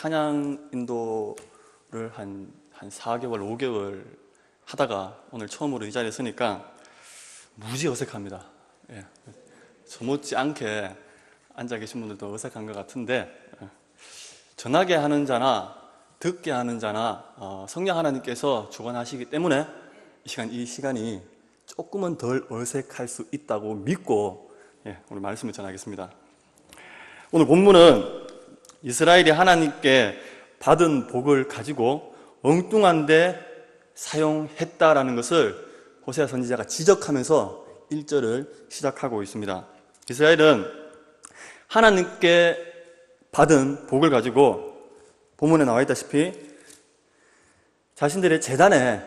찬양 인도를 한 4개월, 5개월 하다가 오늘 처음으로 이 자리에 서니까 무지 어색합니다. 예. 저 못지않게 앉아 계신 분들도 어색한 것 같은데, 전하게 하는 자나 듣게 하는 자나 성령 하나님께서 주관하시기 때문에 이 시간이 조금은 덜 어색할 수 있다고 믿고 오늘 말씀을 전하겠습니다. 오늘 본문은 이스라엘이 하나님께 받은 복을 가지고 엉뚱한데 사용했다라는 것을 호세아 선지자가 지적하면서 1절을 시작하고 있습니다. 이스라엘은 하나님께 받은 복을 가지고 본문에 나와 있다시피 자신들의 재단을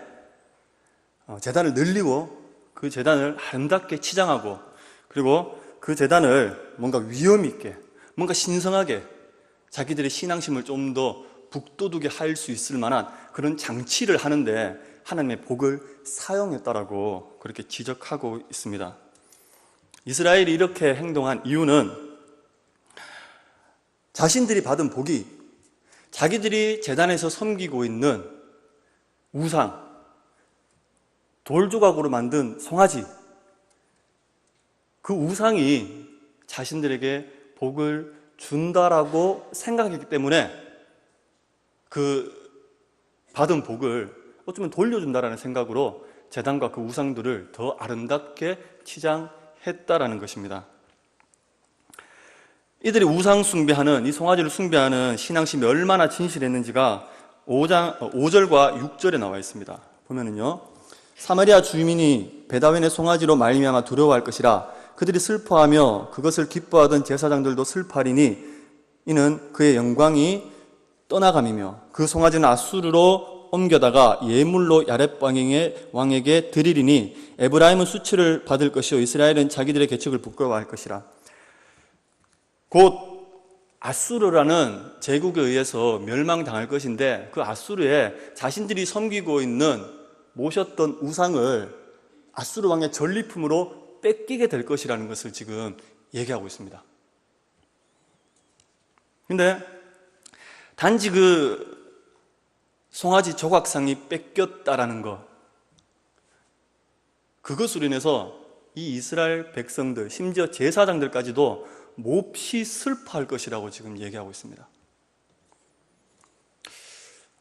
늘리고 그 재단을 아름답게 치장하고, 그리고 그 재단을 뭔가 위엄 있게, 뭔가 신성하게 자기들의 신앙심을 좀 더 북돋우게 할 수 있을 만한 그런 장치를 하는데 하나님의 복을 사용했다라고 그렇게 지적하고 있습니다. 이스라엘이 이렇게 행동한 이유는 자신들이 받은 복이 자기들이 제단에서 섬기고 있는 우상, 돌 조각으로 만든 송아지, 그 우상이 자신들에게 복을 준다라고 생각했기 때문에 그 받은 복을 어쩌면 돌려준다라는 생각으로 제단과 그 우상들을 더 아름답게 치장했다라는 것입니다. 이들이 우상 숭배하는, 이 송아지를 숭배하는 신앙심이 얼마나 진실했는지가 5절과 6절에 나와 있습니다. 보면은요, 사마리아 주민이 베다웬의 송아지로 말미암아 두려워할 것이라. 그들이 슬퍼하며 그것을 기뻐하던 제사장들도 슬퍼하리니 이는 그의 영광이 떠나감이며 그 송아지는 아수르로 옮겨다가 예물로 야렙 왕에게 드리리니 에브라임은 수치를 받을 것이요 이스라엘은 자기들의 계책을 부끄러워할 것이라. 곧 아수르라는 제국에 의해서 멸망당할 것인데, 그 아수르에 자신들이 섬기고 있는 모셨던 우상을 아수르 왕의 전리품으로 뺏기게 될 것이라는 것을 지금 얘기하고 있습니다. 근데 단지 그 송아지 조각상이 뺏겼다라는 것, 그것으로 인해서 이 이스라엘 백성들, 심지어 제사장들까지도 몹시 슬퍼할 것이라고 지금 얘기하고 있습니다.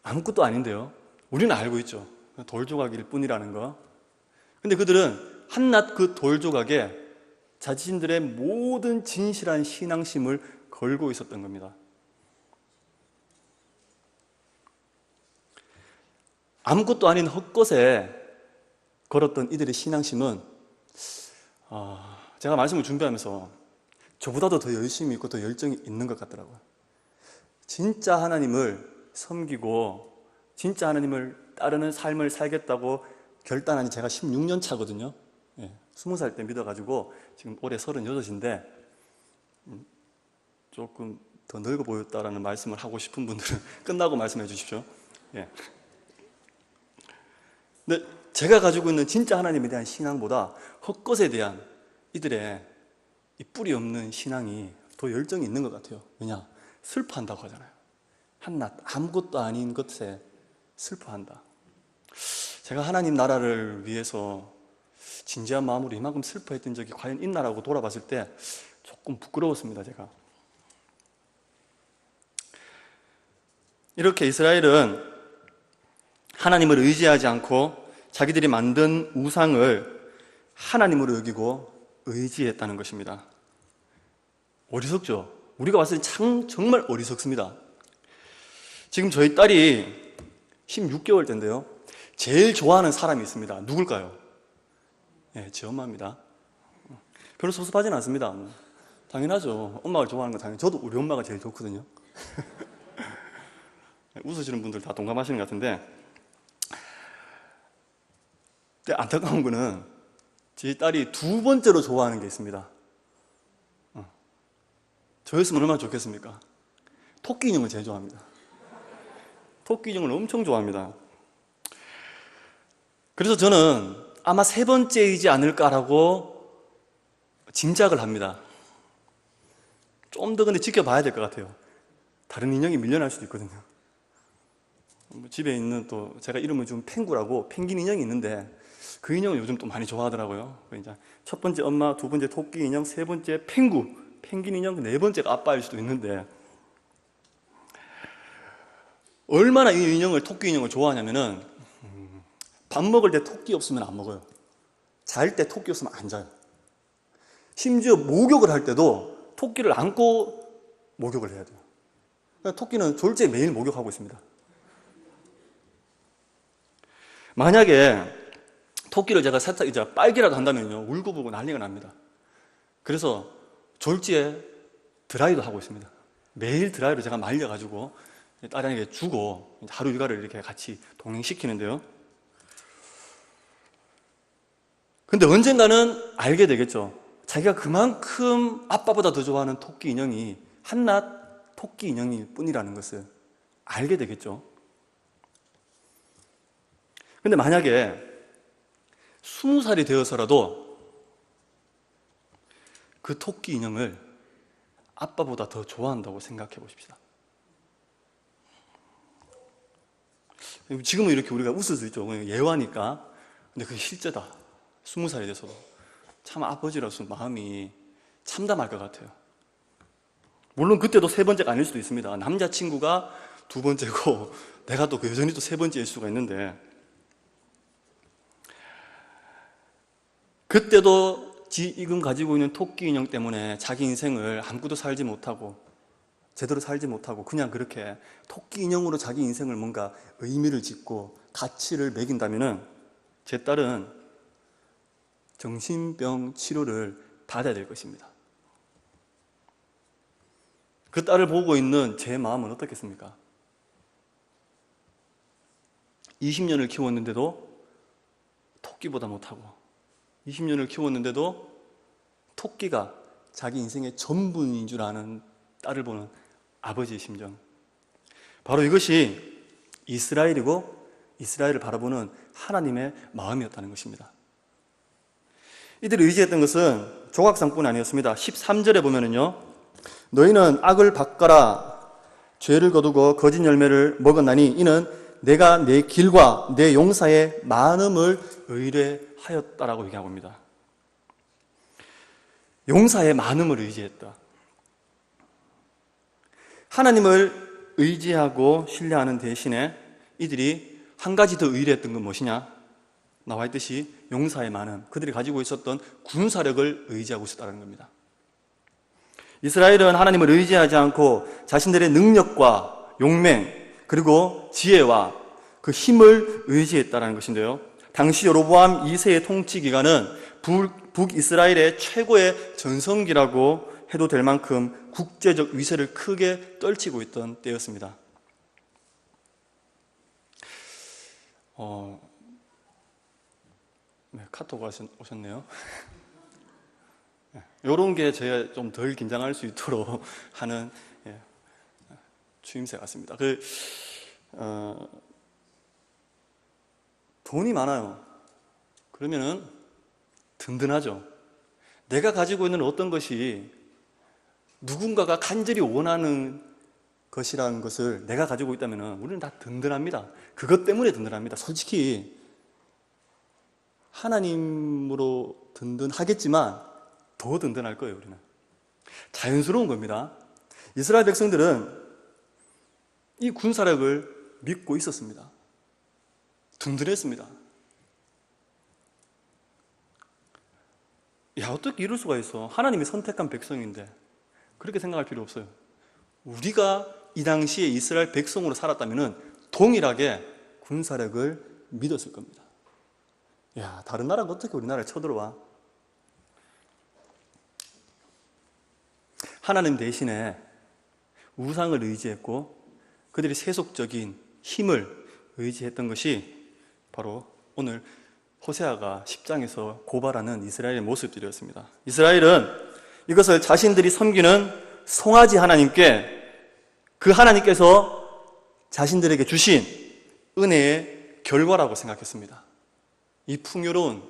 아무것도 아닌데요. 우리는 알고 있죠. 돌조각일 뿐이라는 거. 근데 그들은 한낱 그 돌조각에 자신들의 모든 진실한 신앙심을 걸고 있었던 겁니다. 아무것도 아닌 헛것에 걸었던 이들의 신앙심은 제가 말씀을 준비하면서 저보다도 더 열심히 있고 더 열정이 있는 것 같더라고요. 진짜 하나님을 섬기고 진짜 하나님을 따르는 삶을 살겠다고 결단한 지 제가 16년 차거든요. 20살 때 믿어가지고 지금 올해 36인데 조금 더 늙어 보였다라는 말씀을 하고 싶은 분들은 끝나고 말씀해 주십시오. 근데 제가 가지고 있는 진짜 하나님에 대한 신앙보다 헛것에 대한 이들의 이 뿌리 없는 신앙이 더 열정이 있는 것 같아요. 왜냐? 슬퍼한다고 하잖아요. 한낱 아무것도 아닌 것에 슬퍼한다. 제가 하나님 나라를 위해서 진지한 마음으로 이만큼 슬퍼했던 적이 과연 있나라고 돌아봤을 때 조금 부끄러웠습니다. 제가 이렇게 이스라엘은 하나님을 의지하지 않고 자기들이 만든 우상을 하나님으로 여기고 의지했다는 것입니다. 어리석죠? 우리가 봤을 때 정말 어리석습니다. 지금 저희 딸이 16개월 때인데요, 제일 좋아하는 사람이 있습니다. 누굴까요? 제 엄마입니다. 별로 섭섭하진 않습니다. 당연하죠. 엄마를 좋아하는 건 당연히, 저도 우리 엄마가 제일 좋거든요. 웃으시는 분들 다 동감하시는 것 같은데, 근데 안타까운 거는 제 딸이 두 번째로 좋아하는 게 있습니다. 저였으면 얼마나 좋겠습니까? 토끼 인형을 제일 좋아합니다. 토끼 인형을 엄청 좋아합니다. 그래서 저는 아마 세 번째이지 않을까라고 짐작을 합니다. 좀 더 근데 지켜봐야 될 것 같아요. 다른 인형이 밀려날 수도 있거든요. 집에 있는 또 제가 이름을 준 펭구라고 펭귄 인형이 있는데 그 인형을 요즘 또 많이 좋아하더라고요. 이제 첫 번째 엄마, 두 번째 토끼 인형, 세 번째 펭귄 인형, 네 번째가 아빠일 수도 있는데 얼마나 이 인형을, 토끼 인형을 좋아하냐면은 밥 먹을 때 토끼 없으면 안 먹어요. 잘 때 토끼 없으면 안 자요. 심지어 목욕을 할 때도 토끼를 안고 목욕을 해야 돼요. 그러니까 토끼는 졸지에 매일 목욕하고 있습니다. 만약에 토끼를 제가 살짝 이제 빨기라도 한다면요, 울고불고 난리가 납니다. 그래서 졸지에 드라이도 하고 있습니다. 매일 드라이로 제가 말려가지고 딸에게 주고 하루 일과를 이렇게 같이 동행시키는데요. 근데 언젠가는 알게 되겠죠. 자기가 그만큼 아빠보다 더 좋아하는 토끼 인형이 한낱 토끼 인형일 뿐이라는 것을 알게 되겠죠. 근데 만약에 20살이 되어서라도 그 토끼 인형을 아빠보다 더 좋아한다고 생각해 보십시다. 지금은 이렇게 우리가 웃을 수 있죠. 예화니까. 근데 그게 실제다. 20살이 돼서도. 참 아버지로서 마음이 참담할 것 같아요. 물론 그때도 세 번째가 아닐 수도 있습니다. 남자친구가 두 번째고 내가 또 여전히 또 세 번째일 수가 있는데 그때도 지금 가지고 있는 토끼 인형 때문에 자기 인생을 아무것도 살지 못하고 제대로 살지 못하고 그냥 그렇게 토끼 인형으로 자기 인생을 뭔가 의미를 짓고 가치를 매긴다면은 제 딸은 정신병 치료를 받아야 될 것입니다. 그 딸을 보고 있는 제 마음은 어떻겠습니까? 20년을 키웠는데도 토끼보다 못하고 20년을 키웠는데도 토끼가 자기 인생의 전부인 줄 아는 딸을 보는 아버지의 심정. 바로 이것이 이스라엘이고 이스라엘을 바라보는 하나님의 마음이었다는 것입니다. 이들이 의지했던 것은 조각상뿐 아니었습니다. 13절에 보면은요, 너희는 악을 바꿔라 죄를 거두고 거짓 열매를 먹었나니 이는 내가 내 길과 내 용사의 많음을 의뢰하였다라고 얘기하고 있습니다. 용사의 많음을 의지했다. 하나님을 의지하고 신뢰하는 대신에 이들이 한 가지 더 의뢰했던 건 무엇이냐? 나와 있듯이 용사의 많음, 그들이 가지고 있었던 군사력을 의지하고 있었다는 겁니다. 이스라엘은 하나님을 의지하지 않고 자신들의 능력과 용맹 그리고 지혜와 그 힘을 의지했다는 것인데요. 당시 여로보암 2세의 통치 기간은 북이스라엘의 최고의 전성기라고 해도 될 만큼 국제적 위세를 크게 떨치고 있던 때였습니다. 네, 카톡 오셨네요. 이런 게 제가 좀 덜 긴장할 수 있도록 하는 추임새 같습니다. 돈이 많아요. 그러면은 든든하죠. 내가 가지고 있는 어떤 것이 누군가가 간절히 원하는 것이라는 것을 내가 가지고 있다면 우리는 다 든든합니다. 그것 때문에 든든합니다. 솔직히 하나님으로 든든하겠지만 더 든든할 거예요. 우리는 자연스러운 겁니다. 이스라엘 백성들은 이 군사력을 믿고 있었습니다. 든든했습니다. 야, 어떻게 이럴 수가 있어? 하나님이 선택한 백성인데. 그렇게 생각할 필요 없어요. 우리가 이 당시에 이스라엘 백성으로 살았다면 동일하게 군사력을 믿었을 겁니다. 야, 다른 나라가 어떻게 우리나라에 쳐들어와? 하나님 대신에 우상을 의지했고 그들이 세속적인 힘을 의지했던 것이 바로 오늘 호세아가 10장에서 고발하는 이스라엘의 모습들이었습니다. 이스라엘은 이것을 자신들이 섬기는 송아지 하나님께 그 하나님께서 자신들에게 주신 은혜의 결과라고 생각했습니다. 이 풍요로운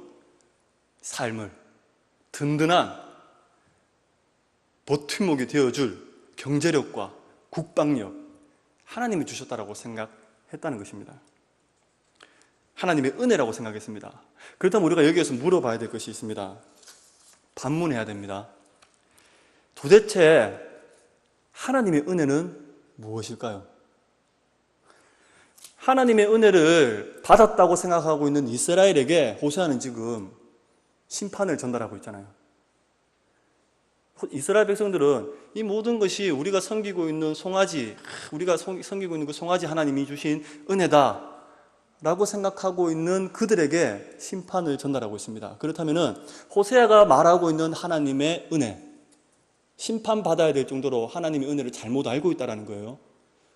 삶을 든든한 버팀목이 되어줄 경제력과 국방력, 하나님이 주셨다라고 생각했다는 것입니다. 하나님의 은혜라고 생각했습니다. 그렇다면 우리가 여기에서 물어봐야 될 것이 있습니다. 반문해야 됩니다. 도대체 하나님의 은혜는 무엇일까요? 하나님의 은혜를 받았다고 생각하고 있는 이스라엘에게 호세아는 지금 심판을 전달하고 있잖아요. 이스라엘 백성들은 이 모든 것이 우리가 섬기고 있는 송아지, 우리가 섬기고 있는 그 송아지 하나님이 주신 은혜다 라고 생각하고 있는 그들에게 심판을 전달하고 있습니다. 그렇다면 호세아가 말하고 있는 하나님의 은혜, 심판받아야 될 정도로 하나님의 은혜를 잘못 알고 있다는 거예요.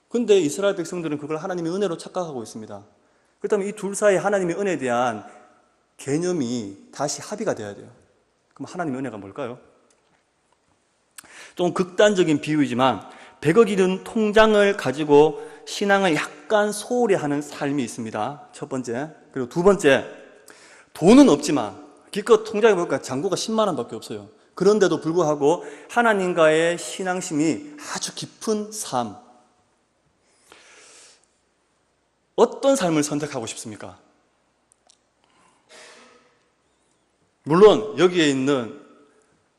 근데 이스라엘 백성들은 그걸 하나님의 은혜로 착각하고 있습니다. 그렇다면 이 둘 사이에 하나님의 은혜에 대한 개념이 다시 합의가 돼야 돼요. 그럼 하나님의 은혜가 뭘까요? 좀 극단적인 비유이지만 100억 잃은 통장을 가지고 신앙을 약간 소홀히 하는 삶이 있습니다. 첫 번째. 그리고 두 번째, 돈은 없지만 기껏 통장에 보니까 잔고가 10만 원밖에 없어요. 그런데도 불구하고 하나님과의 신앙심이 아주 깊은 삶. 어떤 삶을 선택하고 싶습니까? 물론 여기에 있는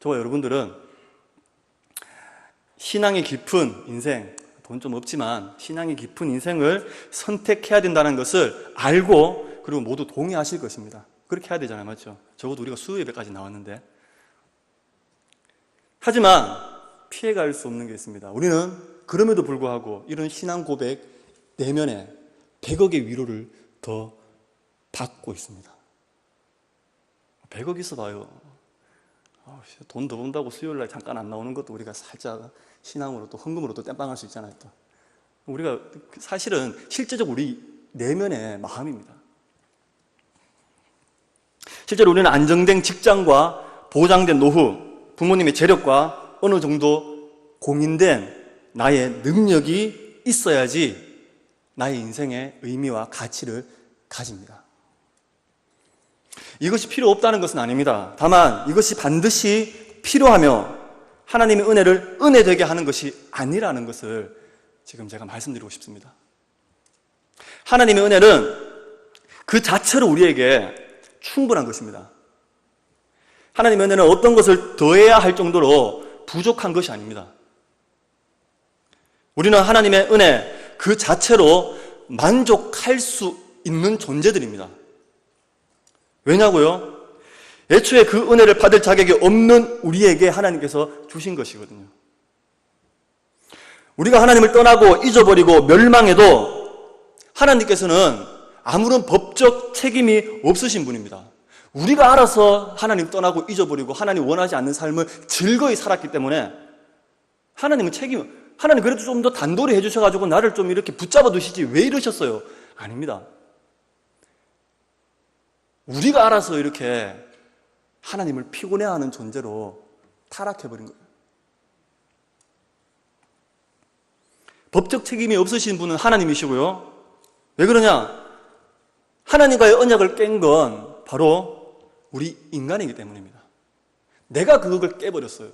저와 여러분들은 신앙이 깊은 인생, 돈 좀 없지만 신앙이 깊은 인생을 선택해야 된다는 것을 알고 그리고 모두 동의하실 것입니다. 그렇게 해야 되잖아요. 맞죠? 적어도 우리가 수요예배까지 나왔는데. 하지만 피해갈 수 없는 게 있습니다. 우리는 그럼에도 불구하고 이런 신앙 고백 내면에 100억의 위로를 더 받고 있습니다. 100억 있어봐요. 돈 더 번다고 수요일날 잠깐 안 나오는 것도 우리가 살짝 신앙으로 또 헌금으로 또 땜빵할 수 있잖아요. 또. 우리가 사실은 실제적으로 우리 내면의 마음입니다. 실제로 우리는 안정된 직장과 보장된 노후, 부모님의 재력과 어느 정도 공인된 나의 능력이 있어야지 나의 인생의 의미와 가치를 가집니다. 이것이 필요 없다는 것은 아닙니다. 다만 이것이 반드시 필요하며 하나님의 은혜를 은혜되게 하는 것이 아니라는 것을 지금 제가 말씀드리고 싶습니다. 하나님의 은혜는 그 자체로 우리에게 충분한 것입니다. 하나님의 은혜는 어떤 것을 더해야 할 정도로 부족한 것이 아닙니다. 우리는 하나님의 은혜 그 자체로 만족할 수 있는 존재들입니다. 왜냐고요? 애초에 그 은혜를 받을 자격이 없는 우리에게 하나님께서 주신 것이거든요. 우리가 하나님을 떠나고 잊어버리고 멸망해도 하나님께서는 아무런 법적 책임이 없으신 분입니다. 우리가 알아서 하나님 떠나고 잊어버리고 하나님 원하지 않는 삶을 즐거이 살았기 때문에 하나님 그래도 좀 더 단돌이 해주셔가지고 나를 좀 이렇게 붙잡아 두시지 왜 이러셨어요? 아닙니다. 우리가 알아서 이렇게 하나님을 피곤해하는 존재로 타락해버린 거예요. 법적 책임이 없으신 분은 하나님이시고요. 왜 그러냐? 하나님과의 언약을 깬 건 바로 우리 인간이기 때문입니다. 내가 그걸 깨버렸어요.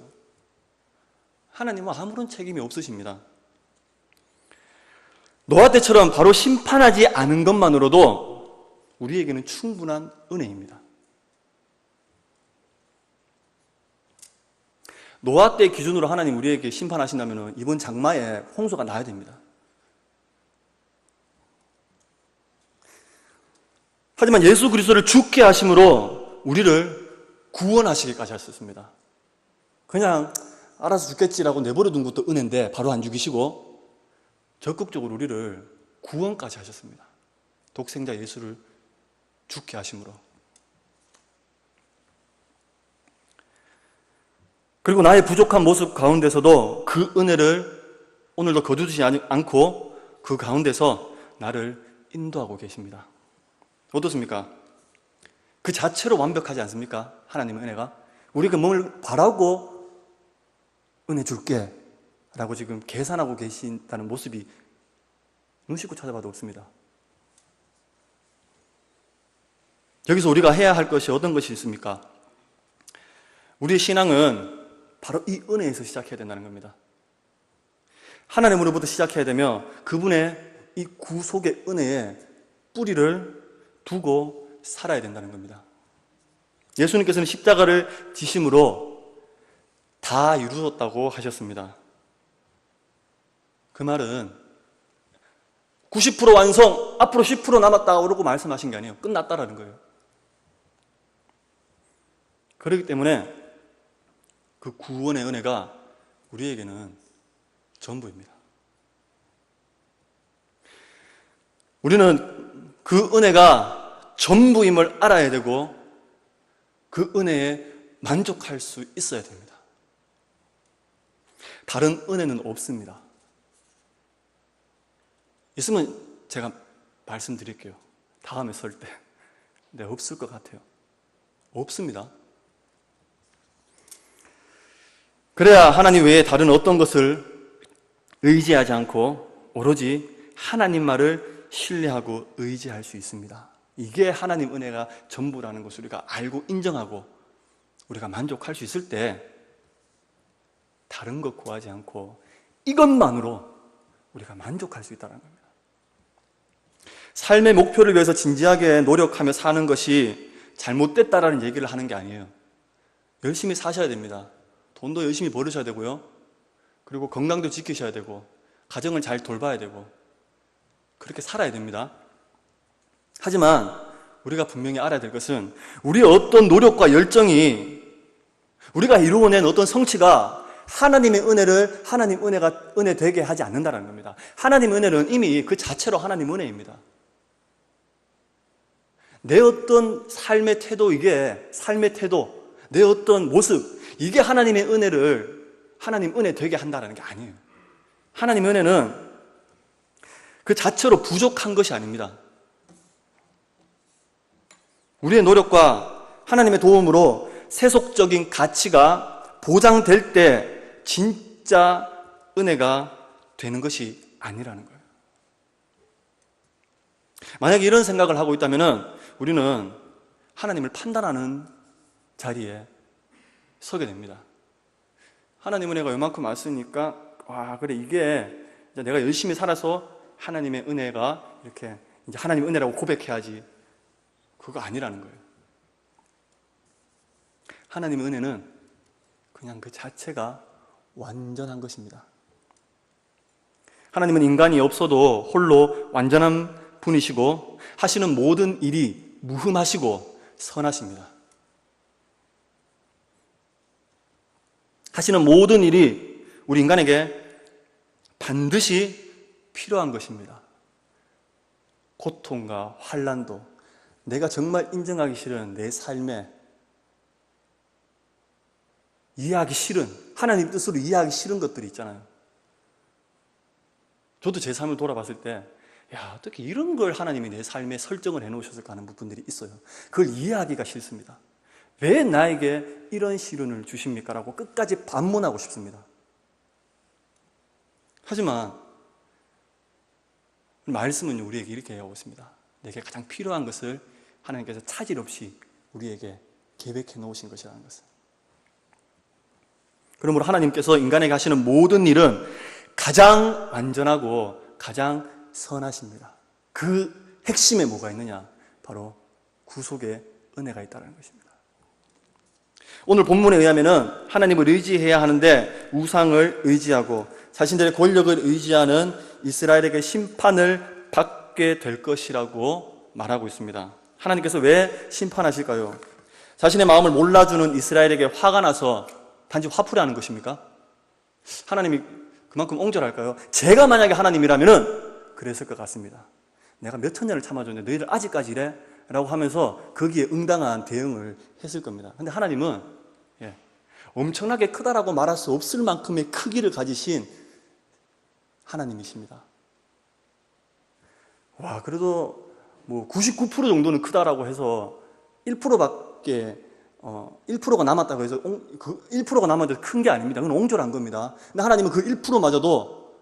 하나님은 아무런 책임이 없으십니다. 노아 때처럼 바로 심판하지 않은 것만으로도 우리에게는 충분한 은혜입니다. 노아 때 기준으로 하나님 우리에게 심판하신다면 이번 장마에 홍수가 나야 됩니다. 하지만 예수 그리스도를 죽게 하심으로 우리를 구원하시기까지 하셨습니다. 그냥 알아서 죽겠지라고 내버려둔 것도 은혜인데 바로 안 죽이시고 적극적으로 우리를 구원까지 하셨습니다. 독생자 예수를 죽게 하심으로. 그리고 나의 부족한 모습 가운데서도 그 은혜를 오늘도 거두지 않고 그 가운데서 나를 인도하고 계십니다. 어떻습니까? 그 자체로 완벽하지 않습니까? 하나님의 은혜가. 우리가 뭘 바라고 은혜 줄게 라고 지금 계산하고 계신다는 모습이 눈 씻고 찾아봐도 없습니다. 여기서 우리가 해야 할 것이 어떤 것이 있습니까? 우리의 신앙은 바로 이 은혜에서 시작해야 된다는 겁니다. 하나님으로부터 시작해야 되며 그분의 이 구속의 은혜에 뿌리를 두고 살아야 된다는 겁니다. 예수님께서는 십자가를 지심으로 다 이루었다고 하셨습니다. 그 말은 90% 완성, 앞으로 10% 남았다 그러고 말씀하신 게 아니에요. 끝났다라는 거예요. 그렇기 때문에 그 구원의 은혜가 우리에게는 전부입니다. 우리는 그 은혜가 전부임을 알아야 되고 그 은혜에 만족할 수 있어야 됩니다. 다른 은혜는 없습니다. 있으면 제가 말씀드릴게요. 다음에 설 때. 네, 없을 것 같아요. 없습니다. 그래야 하나님 외에 다른 어떤 것을 의지하지 않고 오로지 하나님 말을 신뢰하고 의지할 수 있습니다. 이게 하나님 은혜가 전부라는 것을 우리가 알고 인정하고 우리가 만족할 수 있을 때 다른 것 구하지 않고 이것만으로 우리가 만족할 수 있다는 겁니다. 삶의 목표를 위해서 진지하게 노력하며 사는 것이 잘못됐다라는 얘기를 하는 게 아니에요. 열심히 사셔야 됩니다. 돈도 열심히 벌으셔야 되고요. 그리고 건강도 지키셔야 되고 가정을 잘 돌봐야 되고 그렇게 살아야 됩니다. 하지만 우리가 분명히 알아야 될 것은 우리의 어떤 노력과 열정이 우리가 이루어낸 어떤 성취가 하나님의 은혜를 하나님 은혜가 은혜 되게 하지 않는다는 겁니다. 하나님 은혜는 이미 그 자체로 하나님 은혜입니다. 내 어떤 삶의 태도, 내 어떤 모습, 이게 하나님의 은혜를 하나님 은혜 되게 한다는 게 아니에요. 하나님 은혜는 그 자체로 부족한 것이 아닙니다. 우리의 노력과 하나님의 도움으로 세속적인 가치가 보장될 때 진짜 은혜가 되는 것이 아니라는 거예요. 만약에 이런 생각을 하고 있다면 우리는 하나님을 판단하는 자리에 서게 됩니다. 하나님 은혜가 이만큼 왔으니까 와 그래 이게 이제 내가 열심히 살아서 하나님의 은혜가 이렇게 이제 하나님 은혜라고 고백해야지. 그거 아니라는 거예요. 하나님의 은혜는 그냥 그 자체가 완전한 것입니다. 하나님은 인간이 없어도 홀로 완전한 분이시고 하시는 모든 일이 무흠하시고 선하십니다. 하시는 모든 일이 우리 인간에게 반드시 필요한 것입니다. 고통과 환난도 내가 정말 인정하기 싫은 내 삶에 이해하기 싫은 하나님 뜻으로 이해하기 싫은 것들이 있잖아요. 저도 제 삶을 돌아봤을 때 야, 어떻게 이런 걸 하나님이 내 삶에 설정을 해놓으셨을까 하는 부분들이 있어요. 그걸 이해하기가 싫습니다. 왜 나에게 이런 시련을 주십니까? 라고 끝까지 반문하고 싶습니다. 하지만 말씀은 우리에게 이렇게 하고 있습니다. 내게 가장 필요한 것을 하나님께서 차질 없이 우리에게 계획해 놓으신 것이라는 것을. 그러므로 하나님께서 인간에게 하시는 모든 일은 가장 완전하고 가장 선하십니다. 그 핵심에 뭐가 있느냐? 바로 구속의 은혜가 있다는 것입니다. 오늘 본문에 의하면 하나님을 의지해야 하는데 우상을 의지하고 자신들의 권력을 의지하는 이스라엘에게 심판을 받게 될 것이라고 말하고 있습니다. 하나님께서 왜 심판하실까요? 자신의 마음을 몰라주는 이스라엘에게 화가 나서 단지 화풀이 하는 것입니까? 하나님이 그만큼 옹졸할까요? 제가 만약에 하나님이라면 그랬을 것 같습니다. 내가 몇천 년을 참아줬는데 너희들 아직까지 이래? 라고 하면서 거기에 응당한 대응을 했을 겁니다. 근데 하나님은 엄청나게 크다라고 말할 수 없을 만큼의 크기를 가지신 하나님이십니다. 와, 그래도 뭐 99% 정도는 크다라고 해서 1%밖에 1%가 남았다고 해서 그 1%가 남았는데 큰 게 아닙니다. 그건 옹졸한 겁니다. 근데 하나님은 그 1%마저도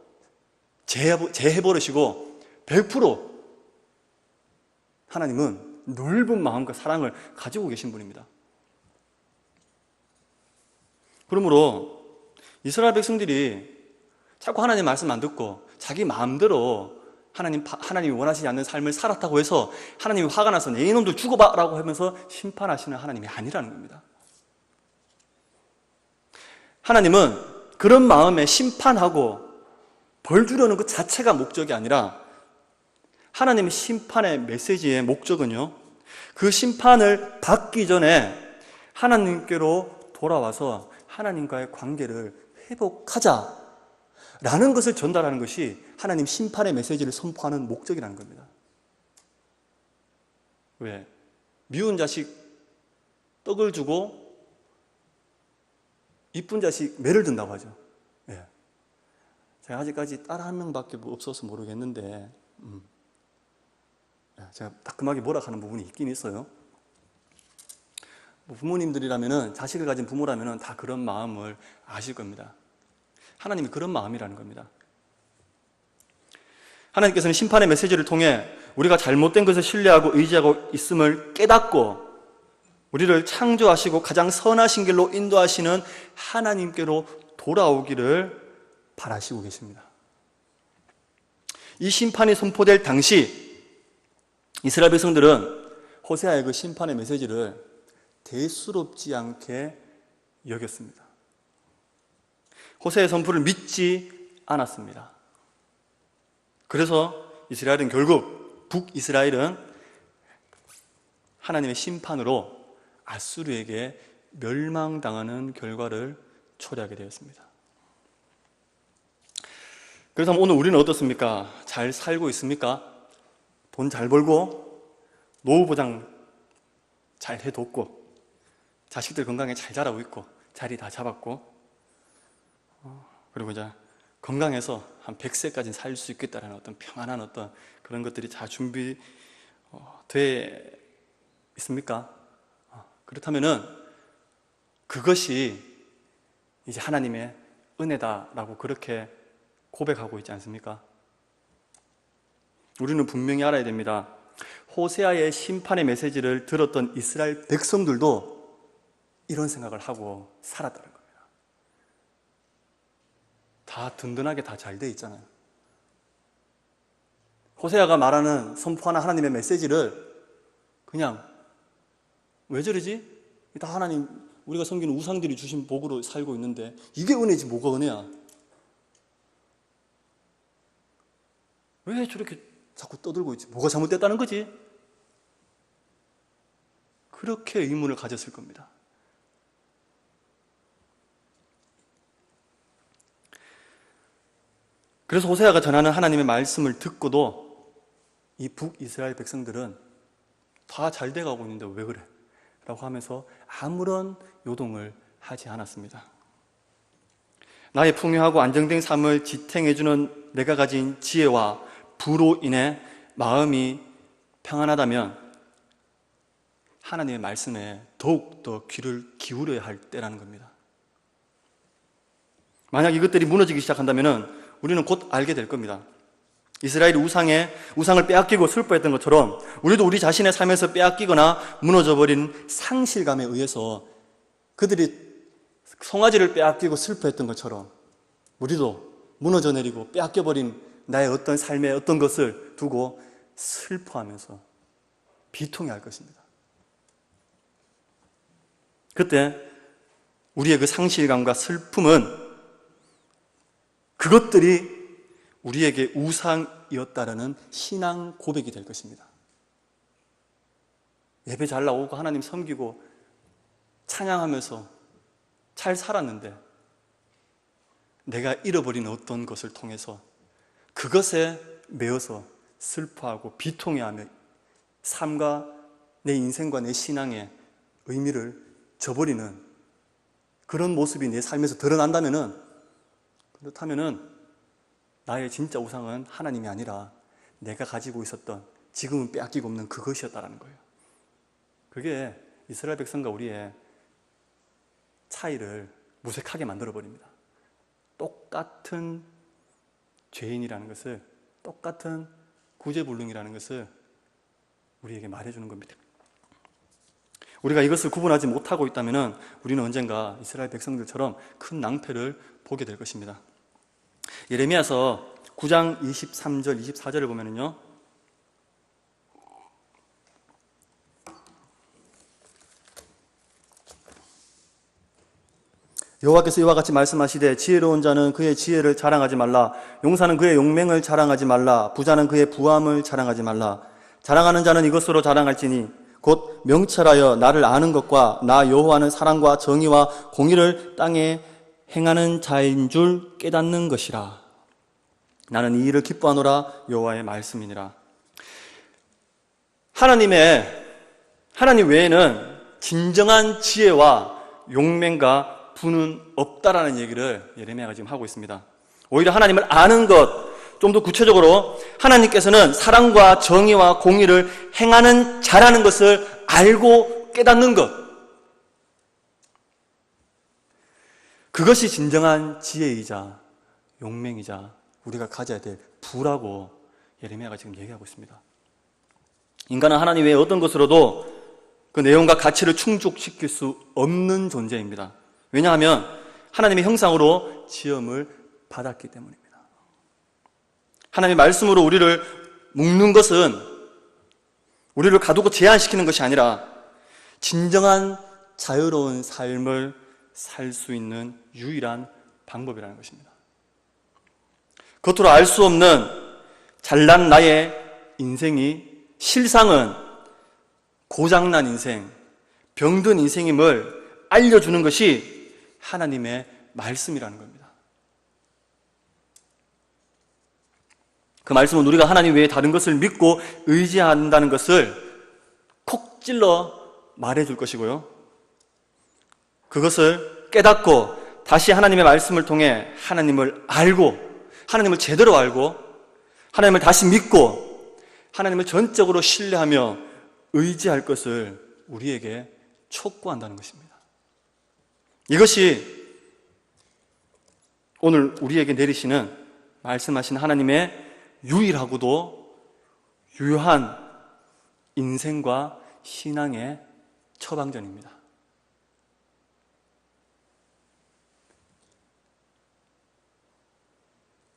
제해버리시고 100% 하나님은 넓은 마음과 사랑을 가지고 계신 분입니다. 그러므로 이스라엘 백성들이 자꾸 하나님 말씀 안 듣고 자기 마음대로 하나님이 원하시지 않는 삶을 살았다고 해서 하나님이 화가 나서 내 이놈들 죽어봐 라고 하면서 심판하시는 하나님이 아니라는 겁니다. 하나님은 그런 마음에 심판하고 벌 주려는 것 자체가 목적이 아니라 하나님의 심판의 메시지의 목적은요, 그 심판을 받기 전에 하나님께로 돌아와서 하나님과의 관계를 회복하자라는 것을 전달하는 것이 하나님 심판의 메시지를 선포하는 목적이라는 겁니다. 왜? 미운 자식 떡을 주고 이쁜 자식 매를 든다고 하죠. 예. 제가 아직까지 딸 한 명밖에 없어서 모르겠는데 제가 따끔하게 뭐라 하는 부분이 있긴 있어요. 부모님들이라면은, 자식을 가진 부모라면은 다 그런 마음을 아실 겁니다. 하나님이 그런 마음이라는 겁니다. 하나님께서는 심판의 메시지를 통해 우리가 잘못된 것을 신뢰하고 의지하고 있음을 깨닫고 우리를 창조하시고 가장 선하신 길로 인도하시는 하나님께로 돌아오기를 바라시고 계십니다. 이 심판이 선포될 당시 이스라엘 백성들은 호세아의 그 심판의 메시지를 대수롭지 않게 여겼습니다. 호세아의 선포를 믿지 않았습니다. 그래서 이스라엘은 결국, 북이스라엘은 하나님의 심판으로 아수르에게 멸망당하는 결과를 초래하게 되었습니다. 그래서 오늘 우리는 어떻습니까? 잘 살고 있습니까? 돈 잘 벌고 노후 보장 잘 해뒀고 자식들 건강에 잘 자라고 있고 자리 다 잡았고 그리고 이제 건강해서 한 100세까지 살 수 있겠다라는 어떤 평안한 어떤 그런 것들이 다 준비돼 있습니까? 그렇다면은 그것이 이제 하나님의 은혜다라고 그렇게 고백하고 있지 않습니까? 우리는 분명히 알아야 됩니다. 호세아의 심판의 메시지를 들었던 이스라엘 백성들도 이런 생각을 하고 살았다는 겁니다. 다 든든하게 다 잘 돼 있잖아요. 호세아가 말하는, 선포하는 하나님의 메시지를 그냥 왜 저러지? 다 하나님, 우리가 섬기는 우상들이 주신 복으로 살고 있는데 이게 은혜지 뭐가 은혜야? 왜 저렇게 자꾸 떠들고 있지? 뭐가 잘못됐다는 거지? 그렇게 의문을 가졌을 겁니다. 그래서 호세아가 전하는 하나님의 말씀을 듣고도 이 북이스라엘 백성들은 다 잘 돼가고 있는데 왜 그래? 라고 하면서 아무런 요동을 하지 않았습니다. 나의 풍요하고 안정된 삶을 지탱해주는 내가 가진 지혜와 부로 인해 마음이 평안하다면 하나님의 말씀에 더욱더 귀를 기울여야 할 때라는 겁니다. 만약 이것들이 무너지기 시작한다면 우리는 곧 알게 될 겁니다. 이스라엘이 우상을 빼앗기고 슬퍼했던 것처럼 우리도 우리 자신의 삶에서 빼앗기거나 무너져버린 상실감에 의해서 그들이 송아지를 빼앗기고 슬퍼했던 것처럼 우리도 무너져 내리고 빼앗겨버린 나의 어떤 삶의 어떤 것을 두고 슬퍼하면서 비통해할 것입니다. 그때 우리의 그 상실감과 슬픔은 그것들이 우리에게 우상이었다라는 신앙 고백이 될 것입니다. 예배 잘 나오고 하나님 섬기고 찬양하면서 잘 살았는데 내가 잃어버린 어떤 것을 통해서 그것에 매여서 슬퍼하고 비통해하며 삶과 내 인생과 내 신앙의 의미를 저버리는 그런 모습이 내 삶에서 그렇다면은 나의 진짜 우상은 하나님이 아니라 내가 가지고 있었던, 지금은 빼앗기고 없는 그것이었다라는 거예요. 그게 이스라엘 백성과 우리의 차이를 무색하게 만들어버립니다. 똑같은 죄인이라는 것을, 똑같은 구제불능이라는 것을 우리에게 말해주는 겁니다. 우리가 이것을 구분하지 못하고 있다면 우리는 언젠가 이스라엘 백성들처럼 큰 낭패를 보게 될 것입니다. 예레미야서 9장 23절, 24절을 보면은요, 여호와께서 이와 같이 말씀하시되 지혜로운 자는 그의 지혜를 자랑하지 말라. 용사는 그의 용맹을 자랑하지 말라. 부자는 그의 부함을 자랑하지 말라. 자랑하는 자는 이것으로 자랑할지니 곧 명철하여 나를 아는 것과 나 여호와는 사랑과 정의와 공의를 땅에 행하는 자인 줄 깨닫는 것이라. 나는 이 일을 기뻐하노라. 여호와의 말씀이니라. 하나님 외에는 진정한 지혜와 용맹과 부는 없다라는 얘기를 예레미야가 지금 하고 있습니다. 오히려 하나님을 아는 것, 좀 더 구체적으로 하나님께서는 사랑과 정의와 공의를 행하는 자라는 것을 알고 깨닫는 것, 그것이 진정한 지혜이자 용맹이자 우리가 가져야 될 부라고 예레미야가 지금 얘기하고 있습니다. 인간은 하나님 외에 어떤 것으로도 그 내용과 가치를 충족시킬 수 없는 존재입니다. 왜냐하면 하나님의 형상으로 지음을 받았기 때문입니다. 하나님의 말씀으로 우리를 묶는 것은 우리를 가두고 제한시키는 것이 아니라 진정한 자유로운 삶을 살 수 있는 유일한 방법이라는 것입니다. 겉으로 알 수 없는 잘난 나의 인생이 실상은 고장난 인생, 병든 인생임을 알려주는 것이 하나님의 말씀이라는 겁니다. 그 말씀은 우리가 하나님 외에 다른 것을 믿고 의지한다는 것을 콕 찔러 말해줄 것이고요, 그것을 깨닫고 다시 하나님의 말씀을 통해 하나님을 알고, 하나님을 제대로 알고, 하나님을 다시 믿고 하나님을 전적으로 신뢰하며 의지할 것을 우리에게 촉구한다는 것입니다. 이것이 오늘 우리에게 내리시는, 말씀하신 하나님의 유일하고도 유효한 인생과 신앙의 처방전입니다.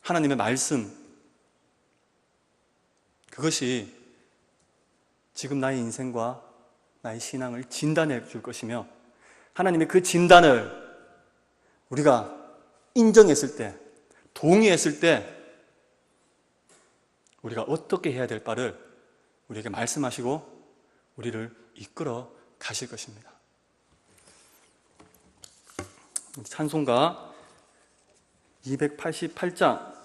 하나님의 말씀, 그것이 지금 나의 인생과 나의 신앙을 진단해 줄 것이며, 하나님의 그 진단을 우리가 인정했을 때, 동의했을 때 우리가 어떻게 해야 될 바를 우리에게 말씀하시고 우리를 이끌어 가실 것입니다. 찬송가 288장